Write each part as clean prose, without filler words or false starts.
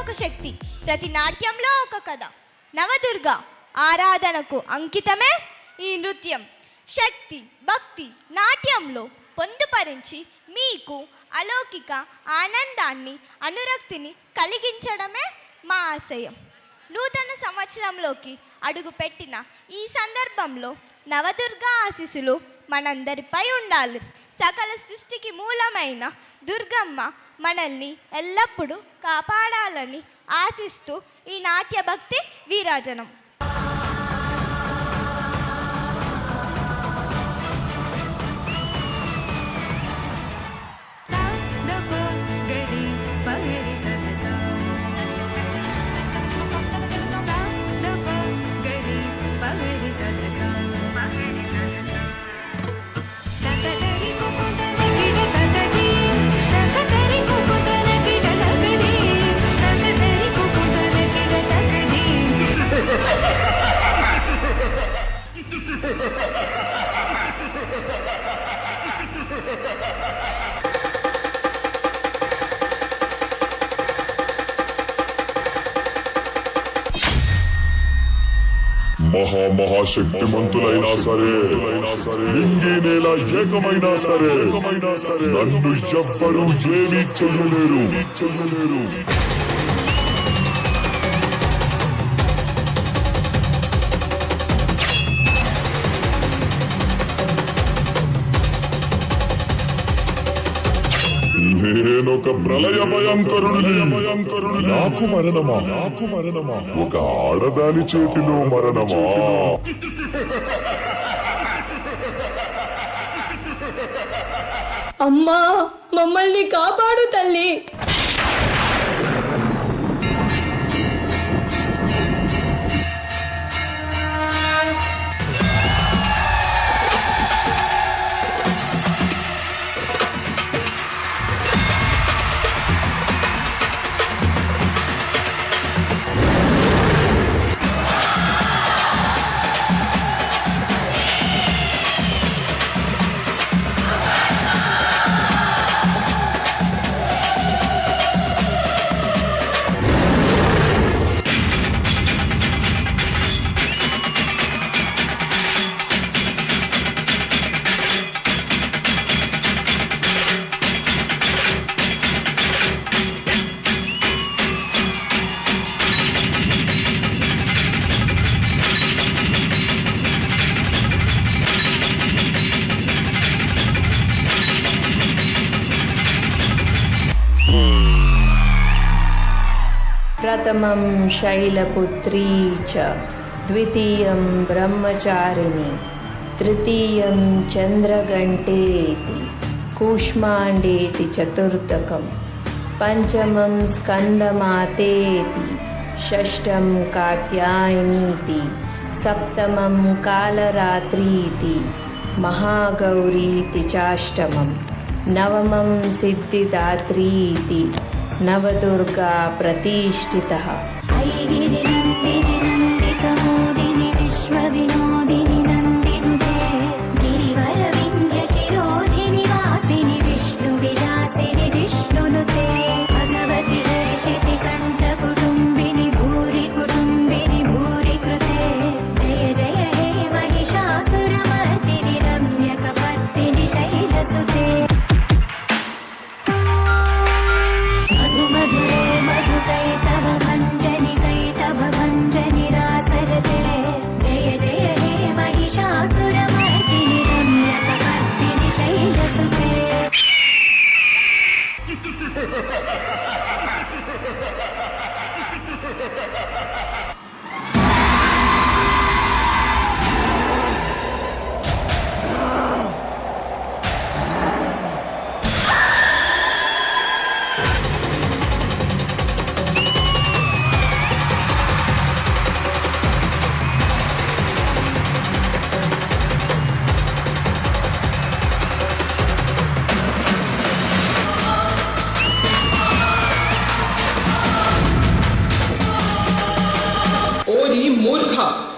ఒక శక్తి, ప్రతి నాట్యంలో ఒక కథ. నవదుర్గ ఆరాధనకు అంకితమే ఈ నృత్యం. శక్తి, భక్తి నాట్యంలో పొందుపరించి మీకు అలౌకిక ఆనందాన్ని, అనురక్తిని కలిగించడమే మా ఆశయం. నూతన సంవత్సరంలోకి అడుగుపెట్టిన ఈ సందర్భంలో నవదుర్గ ఆశీస్సులు మనందరిపై ఉండాలి. సకల సృష్టికి మూలమైన దుర్గమ్మ మనల్ని ఎల్లప్పుడూ కాపాడాలని ఆశిస్తూ ఈ నాట్య భక్తి వీరాజనం. మహాశక్తిమంతులైనా సరే, లింగి నేల ఏకమైనా సరే, నన్ను ఎవ్వరూ ఏమీ చెయ్యలేరు. నేనొక ప్రళయ భయంకరుడిని. నాకు మరణమా? ఒక ఆడదాని చేతిలో మరణమా? అమ్మా, మమ్మల్ని కాపాడు తల్లి. प्रथमं शैलपुत्री च, द्वितीयं ब्रह्मचारिणी, तृतीयं चन्द्रघण्टेति, कूष्माण्डेति चतुर्थकं, पञ्चमं स्कन्दमातेति, षष्ठं कात्यायनीति, सप्तमं कालरात्रीति, महागौरीति चाष्टमं, नवमं सिद्धिदात्रीति, नवदुर्गा प्रतिष्ठितः। नन्दितमोदिनि विश्वविनोदिनि नन्दिनुते, गिरिवरविन्ध्यशिरोधिनि वासिनि विष्णुविलासिनि जिष्णुनुते, भगवति हर्षिति कण्ठकुटुम्बिनि भूरि कुटुम्बिनि भूरि कृते, जय जय हे महिषासुरमर्दिनि रम्यकपर्दिनि शैलसुते।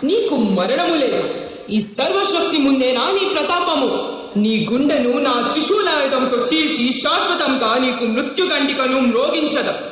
నీకు మరణము లేదు. ఈ సర్వశక్తి ముందేనా నీ ప్రతాపము? నీ గుండెను నా త్రిశూలాయుధంతో చీల్చి శాశ్వతంగా నీకు మృత్యుగండికను మ్రోగించద.